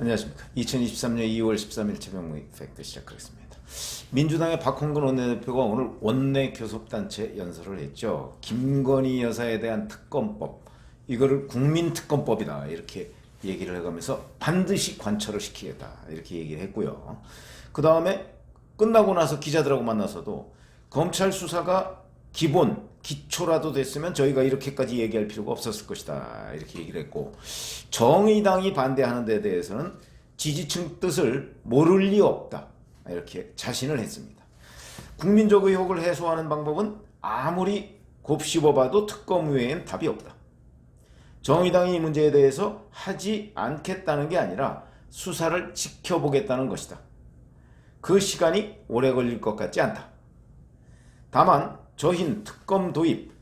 안녕하십니까. 2023년 2월 13일 최병무 팩트 시작하겠습니다. 민주당의 박홍근 원내대표가 오늘 원내교섭단체 연설을 했죠. 김건희 여사에 대한 특검법, 이거를 국민특검법이다 이렇게 얘기를 해가면서 반드시 관철을 시키겠다 이렇게 얘기를 했고요. 그 다음에 끝나고 나서 기자들하고 만나서도 검찰 수사가 기초라도 됐으면 저희가 이렇게까지 얘기할 필요가 없었을 것이다 이렇게 얘기를 했고, 정의당이 반대하는 데 대해서는 지지층 뜻을 모를 리 없다 이렇게 자신을 했습니다. 국민적 의혹을 해소하는 방법은 아무리 곱씹어봐도 특검 외엔 답이 없다. 정의당이 이 문제에 대해서 하지 않겠다는 게 아니라 수사를 지켜보겠다는 것이다. 그 시간이 오래 걸릴 것 같지 않다. 다만 저흰 특검 도입,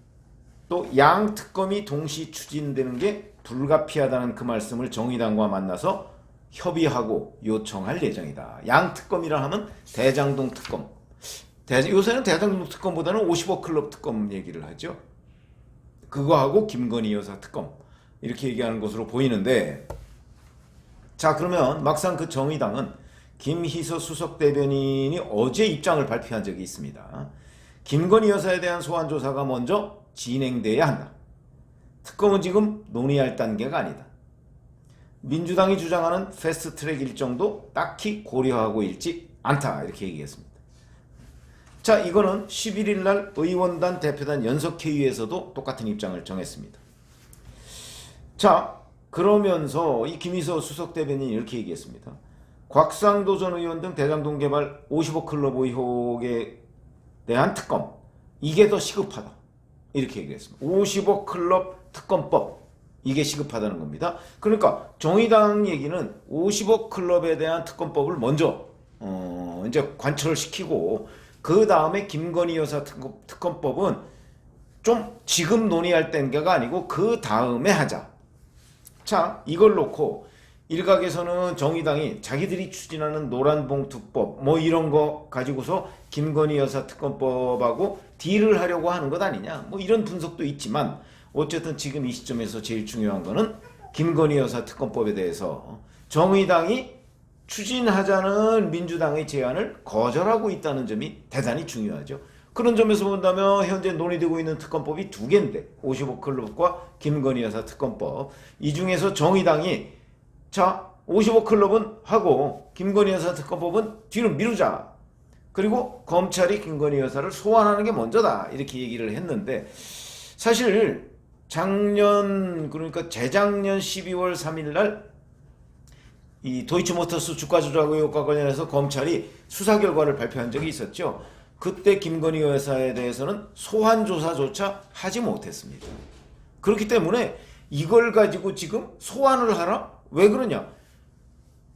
또 양 특검이 동시 추진되는 게 불가피하다는 그 말씀을 정의당과 만나서 협의하고 요청할 예정이다. 양 특검이라 하면 대장동 특검. 요새는 대장동 특검보다는 50억 클럽 특검 얘기를 하죠. 그거하고 김건희 여사 특검 이렇게 얘기하는 것으로 보이는데, 자 그러면 막상 그 정의당은 김희서 수석 대변인이 어제 입장을 발표한 적이 있습니다. 김건희 여사에 대한 소환 조사가 먼저 진행돼야 한다. 특검은 지금 논의할 단계가 아니다. 민주당이 주장하는 패스트트랙 일정도 딱히 고려하고 있지 않다 이렇게 얘기했습니다. 자, 이거는 11일 날 의원단 대표단 연석회의에서도 똑같은 입장을 정했습니다. 자, 그러면서 이 김희서 수석 대변인이 이렇게 얘기했습니다. 곽상도 전 의원 등 대장동 개발 50억 클럽 의혹에 대한 특검, 이게 더 시급하다 이렇게 얘기했습니다. 50억 클럽 특검법, 이게 시급하다는 겁니다. 그러니까 정의당 얘기는 50억 클럽에 대한 특검법을 먼저 이제 관철을 시키고, 그 다음에 김건희 여사 특검법은 좀 지금 논의할 단계가 아니고 그 다음에 하자. 자, 이걸 놓고 일각에서는 정의당이 자기들이 추진하는 노란봉투법 뭐 이런 거 가지고서 김건희 여사 특검법하고 딜을 하려고 하는 것 아니냐 뭐 이런 분석도 있지만, 어쨌든 지금 이 시점에서 제일 중요한 거는 김건희 여사 특검법에 대해서 정의당이 추진하자는 민주당의 제안을 거절하고 있다는 점이 대단히 중요하죠. 그런 점에서 본다면 현재 논의되고 있는 특검법이 두 개인데, 55 클럽과 김건희 여사 특검법, 이 중에서 정의당이 자 55 클럽은 하고 김건희 여사 특검법은 뒤로 미루자, 그리고 검찰이 김건희 여사를 소환하는 게 먼저다 이렇게 얘기를 했는데, 사실 작년, 그러니까 재작년 12월 3일 날 이 도이치모터스 주가 조작 의혹과 관련해서 검찰이 수사 결과를 발표한 적이 있었죠. 그때 김건희 여사에 대해서는 소환 조사조차 하지 못했습니다. 그렇기 때문에 이걸 가지고 지금 소환을 하라? 왜 그러냐?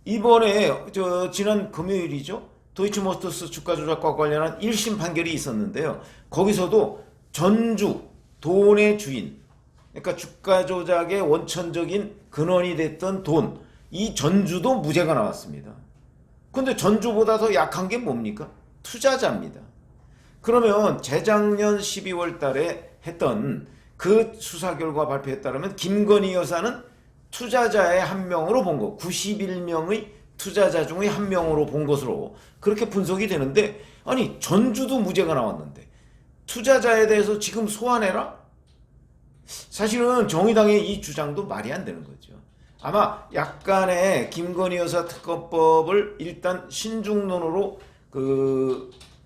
이번에 지난 금요일이죠. 도이치모터스 주가 조작과 관련한 1심 판결이 있었는데요. 거기서도 전주 돈의 주인, 그러니까 주가 조작의 원천적인 근원이 됐던 돈, 이 전주도 무죄가 나왔습니다. 근데 전주보다 더 약한 게 뭡니까? 투자자입니다. 그러면 재작년 12월 달에 했던 그 수사 결과 발표에 따르면 김건희 여사는 투자자의 한 명으로 본 거, 91명의 투자자 중에 한 명으로 본 것으로 그렇게 분석이 되는데, 아니 전주도 무죄가 나왔는데 투자자에 대해서 지금 소환해라? 사실은 정의당의 이 주장도 말이 안 되는 거죠. 아마 약간의 김건희 여사 특검법을 일단 신중론으로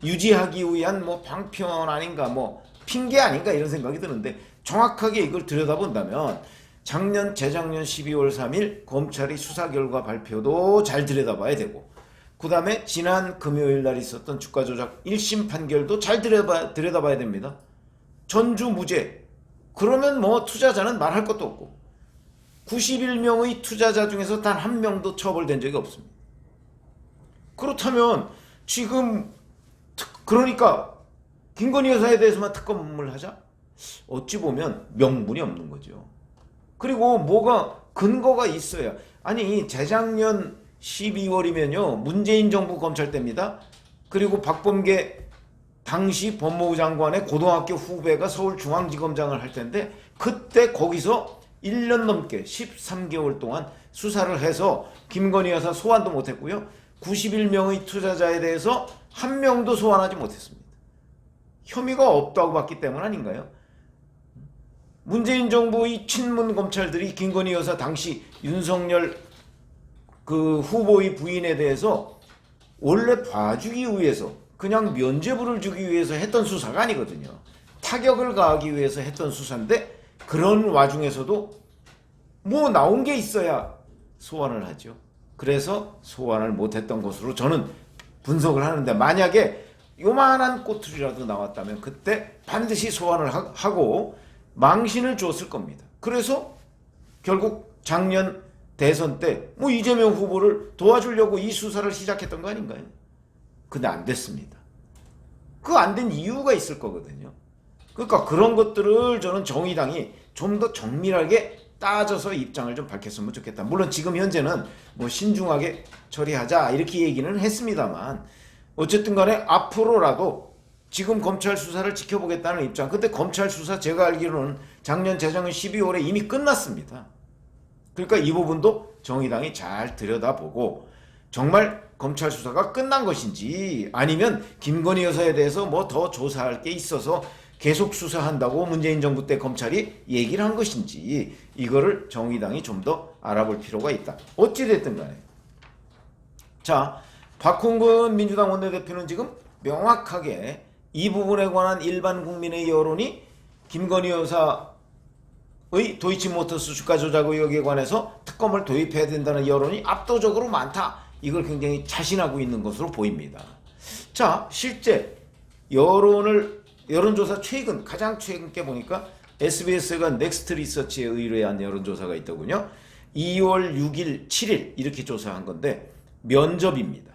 유지하기 위한 뭐 방편 아닌가, 뭐 핑계 아닌가 이런 생각이 드는데, 정확하게 이걸 들여다본다면 재작년 12월 3일 검찰이 수사 결과 발표도 잘 들여다봐야 되고, 그 다음에 지난 금요일 날 있었던 주가 조작 1심 판결도 잘 들여다봐야 됩니다. 전주 무죄. 그러면 뭐 투자자는 말할 것도 없고, 91명의 투자자 중에서 단 한 명도 처벌된 적이 없습니다. 그렇다면 지금 그러니까 김건희 여사에 대해서만 특검을 하자? 어찌 보면 명분이 없는 거죠. 그리고 뭐가 근거가 있어야. 아니 재작년 12월이면요 문재인 정부 검찰 때입니다. 그리고 박범계 당시 법무부 장관의 고등학교 후배가 서울중앙지검장을 할 텐데, 그때 거기서 1년 넘게 13개월 동안 수사를 해서 김건희 여사 소환도 못했고요. 91명의 투자자에 대해서 한 명도 소환하지 못했습니다. 혐의가 없다고 봤기 때문 아닌가요? 문재인 정부의 친문 검찰들이 김건희 여사 당시 윤석열 그 후보의 부인에 대해서 원래 봐주기 위해서 그냥 면죄부를 주기 위해서 했던 수사가 아니거든요. 타격을 가하기 위해서 했던 수사인데 그런 와중에서도 뭐 나온 게 있어야 소환을 하죠. 그래서 소환을 못했던 것으로 저는 분석을 하는데 만약에 요만한 꼬투리라도 나왔다면 그때 반드시 소환을 하고 망신을 줬을 겁니다. 그래서 결국 작년 대선 때 뭐 이재명 후보를 도와주려고 이 수사를 시작했던 거 아닌가요? 근데 안 됐습니다. 그 안 된 이유가 있을 거거든요. 그러니까 그런 것들을 저는 정의당이 좀 더 정밀하게 따져서 입장을 좀 밝혔으면 좋겠다. 물론 지금 현재는 뭐 신중하게 처리하자 이렇게 얘기는 했습니다만 어쨌든 간에 앞으로라도 지금 검찰 수사를 지켜보겠다는 입장. 근데 검찰 수사 제가 알기로는 작년 재작년 12월에 이미 끝났습니다. 그러니까 이 부분도 정의당이 잘 들여다보고 정말 검찰 수사가 끝난 것인지 아니면 김건희 여사에 대해서 뭐 더 조사할 게 있어서 계속 수사한다고 문재인 정부 때 검찰이 얘기를 한 것인지 이거를 정의당이 좀 더 알아볼 필요가 있다. 어찌됐든 간에 자, 박홍근 민주당 원내대표는 지금 명확하게 이 부분에 관한 일반 국민의 여론이 김건희 여사의 도이치모터스 주가 조작 의혹에 관해서 특검을 도입해야 된다는 여론이 압도적으로 많다. 이걸 굉장히 자신하고 있는 것으로 보입니다. 자, 실제 여론조사 가장 최근 게 보니까 SBS가 넥스트 리서치에 의뢰한 여론조사가 있더군요. 2월 6일, 7일 이렇게 조사한 건데 면접입니다.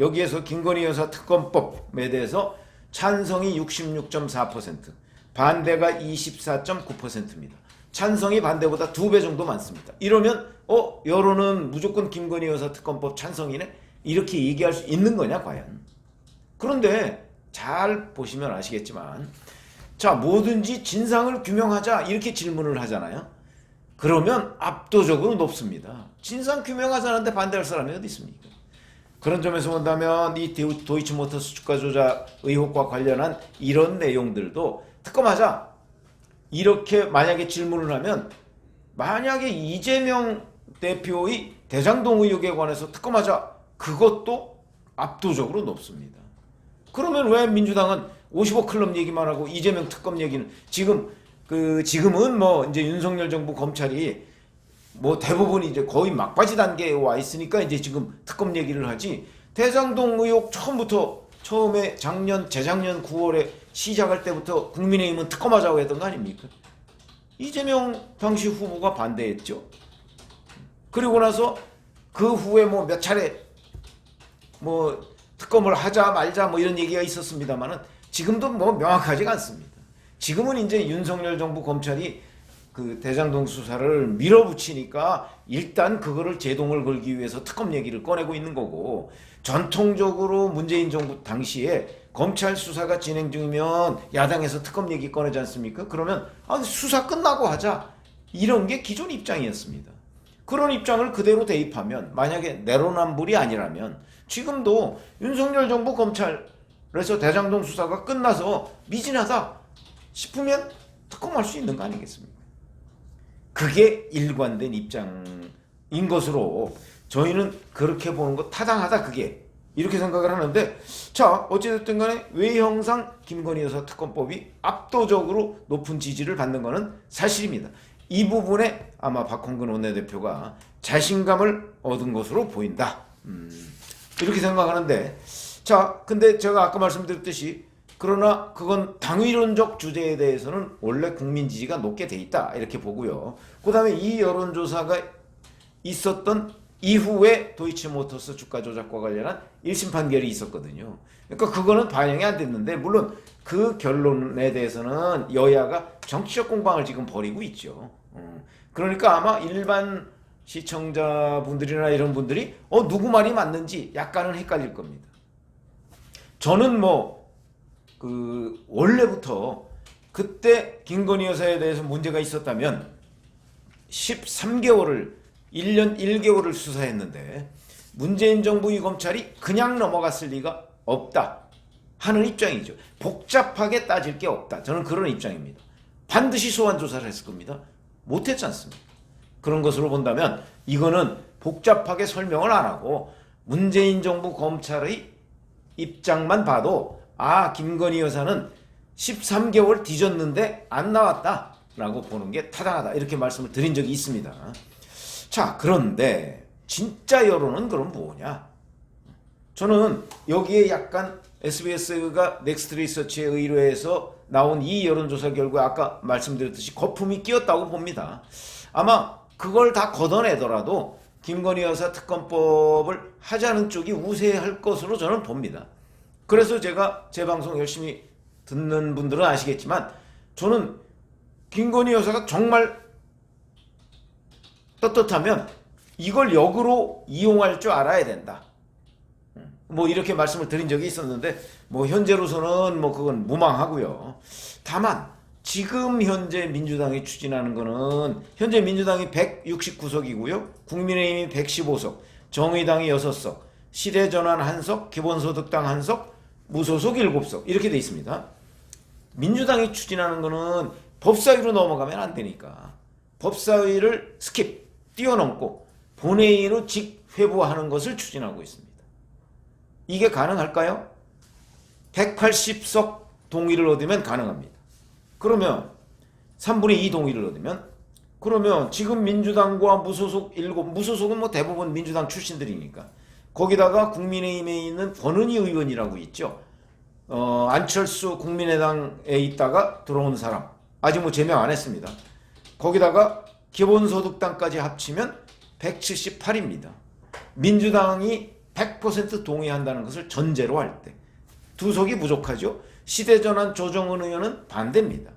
여기에서 김건희 여사 특검법에 대해서 찬성이 66.4%, 반대가 24.9%입니다. 찬성이 반대보다 2배 정도 많습니다. 이러면 여론은 무조건 김건희 여사 특검법 찬성이네? 이렇게 얘기할 수 있는 거냐 과연? 그런데 잘 보시면 아시겠지만 자, 뭐든지 진상을 규명하자 이렇게 질문을 하잖아요. 그러면 압도적으로 높습니다. 진상 규명하자는데 반대할 사람이 어디 있습니까? 그런 점에서 본다면 이 도이치모터스 주가 조작 의혹과 관련한 이런 내용들도 특검하자 이렇게 만약에 질문을 하면 만약에 이재명 대표의 대장동 의혹에 관해서 특검하자 그것도 압도적으로 높습니다. 그러면 왜 민주당은 55 클럽 얘기만 하고 이재명 특검 얘기는 지금은 뭐 이제 윤석열 정부 검찰이 뭐 대부분 이제 거의 막바지 단계에 와 있으니까 이제 지금 특검 얘기를 하지 대장동 의혹 처음에 재작년 9월에 시작할 때부터 국민의힘은 특검하자고 했던 거 아닙니까? 이재명 당시 후보가 반대했죠. 그리고 나서 그 후에 뭐 몇 차례 뭐 특검을 하자 말자 뭐 이런 얘기가 있었습니다만은 지금도 뭐 명확하지가 않습니다. 지금은 이제 윤석열 정부 검찰이 그 대장동 수사를 밀어붙이니까 일단 그거를 제동을 걸기 위해서 특검 얘기를 꺼내고 있는 거고 전통적으로 문재인 정부 당시에 검찰 수사가 진행 중이면 야당에서 특검 얘기 꺼내지 않습니까? 그러면 수사 끝나고 하자 이런 게 기존 입장이었습니다. 그런 입장을 그대로 대입하면 만약에 내로남불이 아니라면 지금도 윤석열 정부 검찰에서 대장동 수사가 끝나서 미진하다 싶으면 특검할 수 있는 거 아니겠습니까? 그게 일관된 입장인 것으로 저희는 그렇게 보는 거 타당하다 그게 이렇게 생각을 하는데 자 어찌됐든 간에 외형상 김건희 여사 특검법이 압도적으로 높은 지지를 받는 것은 사실입니다. 이 부분에 아마 박홍근 원내대표가 자신감을 얻은 것으로 보인다. 이렇게 생각하는데 자 근데 제가 아까 말씀드렸듯이 그러나 그건 당위론적 주제에 대해서는 원래 국민 지지가 높게 돼 있다 이렇게 보고요. 그 다음에 이 여론조사가 있었던 이후에 도이치모터스 주가 조작과 관련한 1심 판결이 있었거든요. 그러니까 그거는 반영이 안 됐는데 물론 그 결론에 대해서는 여야가 정치적 공방을 지금 벌이고 있죠. 그러니까 아마 일반 시청자분들이나 이런 분들이 누구 말이 맞는지 약간은 헷갈릴 겁니다. 저는 원래부터 그때 김건희 여사에 대해서 문제가 있었다면 13개월을 1년 1개월을 수사했는데 문재인 정부 이 검찰이 그냥 넘어갔을 리가 없다 하는 입장이죠. 복잡하게 따질 게 없다. 저는 그런 입장입니다. 반드시 소환 조사를 했을 겁니다. 못했지 않습니까? 그런 것으로 본다면 이거는 복잡하게 설명을 안 하고 문재인 정부 검찰의 입장만 봐도 김건희 여사는 13개월 뒤졌는데 안 나왔다라고 보는 게 타당하다 이렇게 말씀을 드린 적이 있습니다. 자, 그런데 진짜 여론은 그럼 뭐냐? 저는 여기에 약간 SBS가 넥스트 리서치에 의뢰해서 나온 이 여론조사 결과에 아까 말씀드렸듯이 거품이 끼었다고 봅니다. 아마 그걸 다 걷어내더라도 김건희 여사 특검법을 하자는 쪽이 우세할 것으로 저는 봅니다. 그래서 제가 제 방송 열심히 듣는 분들은 아시겠지만 저는 김건희 여사가 정말 떳떳하면 이걸 역으로 이용할 줄 알아야 된다. 뭐 이렇게 말씀을 드린 적이 있었는데 뭐 현재로서는 뭐 그건 무망하고요. 다만 지금 현재 민주당이 추진하는 거는 현재 민주당이 169석이고요. 국민의힘이 115석, 정의당이 6석, 시대전환 1석, 기본소득당 1석, 무소속 7석 이렇게 돼 있습니다. 민주당이 추진하는 거는 법사위로 넘어가면 안 되니까 법사위를 스킵, 뛰어넘고 본회의로 직회부하는 것을 추진하고 있습니다. 이게 가능할까요? 180석 동의를 얻으면 가능합니다. 그러면 3분의 2 동의를 얻으면 그러면 지금 민주당과 무소속 7, 무소속은 뭐 대부분 민주당 출신들이니까 거기다가 국민의힘에 있는 권은희 의원이라고 있죠. 안철수 국민의당에 있다가 들어온 사람 아직 뭐 제명 안 했습니다. 거기다가 기본소득당까지 합치면 178입니다. 민주당이 100% 동의한다는 것을 전제로 할 때 2석이 부족하죠. 시대전환 조정은 의원은 반대입니다.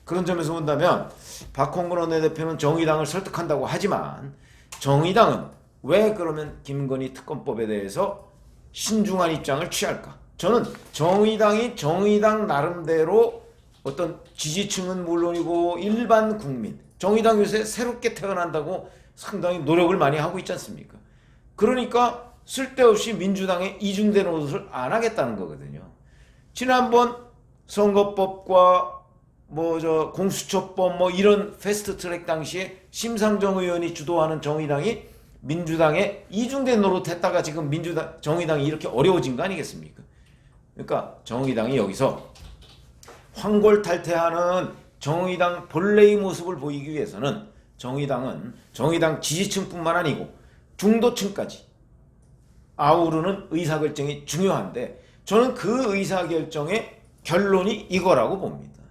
그런 점에서 본다면 박홍근 원내대표는 정의당을 설득한다고 하지만 정의당은 왜 그러면 김건희 특검법에 대해서 신중한 입장을 취할까? 저는 정의당이 정의당 나름대로 어떤 지지층은 물론이고 일반 국민, 정의당 요새 새롭게 태어난다고 상당히 노력을 많이 하고 있지 않습니까? 그러니까 쓸데없이 민주당에 이중된 노릇을 안 하겠다는 거거든요. 지난번 선거법과 공수처법 이런 패스트트랙 당시에 심상정 의원이 주도하는 정의당이 민주당에 이중된 노릇했다가 지금 정의당이 이렇게 어려워진 거 아니겠습니까? 그러니까 정의당이 여기서 황골탈퇴하는 정의당 본래의 모습을 보이기 위해서는 정의당은 정의당 지지층뿐만 아니고 중도층까지 아우르는 의사결정이 중요한데 저는 그 의사결정의 결론이 이거라고 봅니다.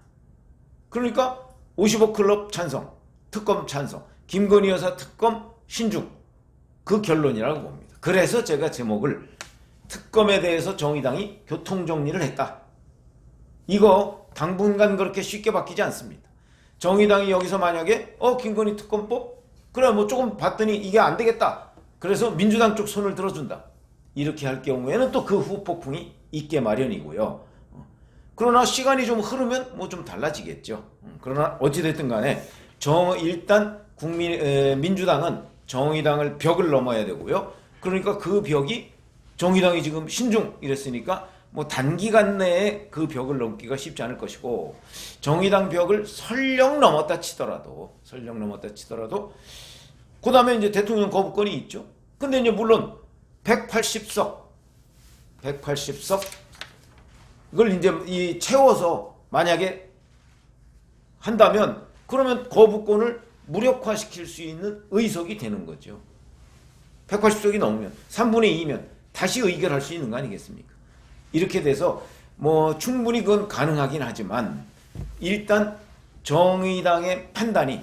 그러니까 50억 클럽 찬성, 특검 찬성, 김건희 여사 특검 신중 그 결론이라고 봅니다. 그래서 제가 제목을 특검에 대해서 정의당이 교통정리를 했다. 이거 당분간 그렇게 쉽게 바뀌지 않습니다. 정의당이 여기서 만약에 김건희 특검법? 그래 뭐 조금 봤더니 이게 안 되겠다. 그래서 민주당 쪽 손을 들어준다. 이렇게 할 경우에는 또 그 후폭풍이 있게 마련이고요. 그러나 시간이 좀 흐르면 뭐 좀 달라지겠죠. 그러나 어찌됐든 간에 일단 민주당은 정의당을 벽을 넘어야 되고요. 그러니까 그 벽이 정의당이 지금 신중 이랬으니까 뭐 단기간 내에 그 벽을 넘기가 쉽지 않을 것이고 정의당 벽을 설령 넘었다 치더라도 그 다음에 이제 대통령 거부권이 있죠. 근데 이제 물론 180석 이걸 이제 채워서 만약에 한다면 그러면 거부권을 무력화시킬 수 있는 의석이 되는 거죠. 180석이 넘으면 3분의 2면 다시 의결할 수 있는 거 아니겠습니까? 이렇게 돼서 뭐 충분히 그건 가능하긴 하지만 일단 정의당의 판단이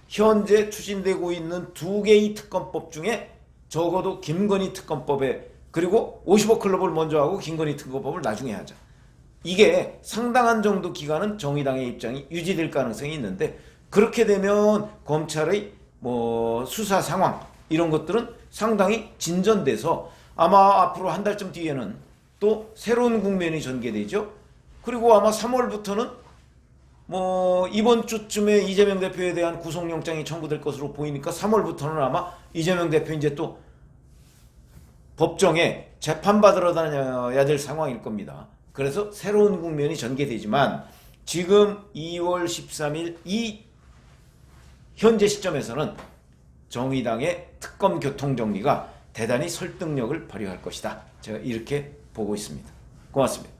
현재 추진되고 있는 2개의 특검법 중에 적어도 김건희 특검법에 그리고 50억 클럽을 먼저 하고 김건희 특검법을 나중에 하자. 이게 상당한 정도 기간은 정의당의 입장이 유지될 가능성이 있는데 그렇게 되면 검찰의 수사 상황 이런 것들은 상당히 진전돼서 아마 앞으로 한 달쯤 뒤에는 또 새로운 국면이 전개되죠. 그리고 아마 3월부터는 뭐 이번 주쯤에 이재명 대표에 대한 구속영장이 청구될 것으로 보이니까 3월부터는 아마 이재명 대표 이제 또 법정에 재판받으러 다녀야 될 상황일 겁니다. 그래서 새로운 국면이 전개되지만 지금 2월 13일 이 현재 시점에서는 정의당의 특검 교통정리가 대단히 설득력을 발휘할 것이다. 제가 이렇게 보고 있습니다. 고맙습니다.